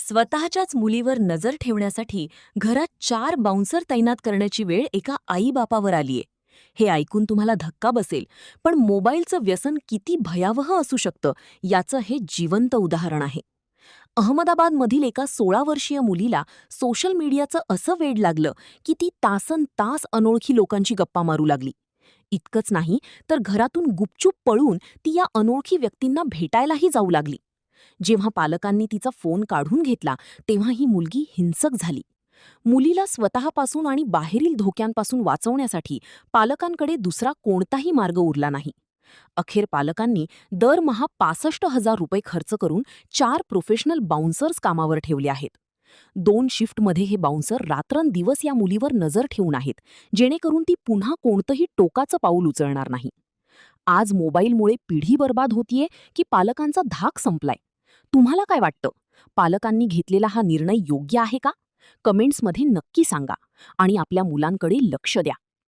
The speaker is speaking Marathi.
स्वतःच्याच मुलीवर नजर ठेवण्यासाठी घरात 4 बाउन्सर तैनात करण्याची वेळ एका आईबापावर आलीये. हे ऐकून तुम्हाला धक्का बसेल, पण मोबाईलचं व्यसन किती भयावह असू शकतं याचं हे जिवंत उदाहरण आहे. अहमदाबादमधील एका 16 वर्षीय मुलीला सोशल मीडियाचं असं वेड लागलं की ती तासनतास अनोळखी लोकांची गप्पा मारू लागली. इतकंच नाही तर घरातून गुपचूप पळून ती या अनोळखी व्यक्तींना भेटायलाही जाऊ लागली. जेव्हा पालकांनी तिचा फोन काढून घेतला तेव्हा ही मुलगी हिंसक झाली. मुलीला स्वतःपासून आणि बाहेरील धोक्यांपासून वाचवण्यासाठी पालकांकडे दुसरा कोणताही मार्ग उरला नाही. अखेर पालकांनी दरमहा 65,000 रुपये खर्च करून 4 प्रोफेशनल बाउन्सर्स कामावर ठेवले आहेत. 2 शिफ्टमध्ये हे बाउन्सर रात्रंदिवस या मुलीवर नजर ठेवून आहेत, जेणेकरून ती पुन्हा कोणतंही टोकाचं पाऊल उचलणार नाही. आज मोबाईलमुळे पिढी बर्बाद होतीये की पालकांचा धाक संपलाय? तुम्हाला काय वाटतं? पालकांनी घेतलेला हा निर्णय योग्य आहे का? कमेंट्समध्ये नक्की सांगा आणि आपल्या मुलांकडे लक्ष द्या.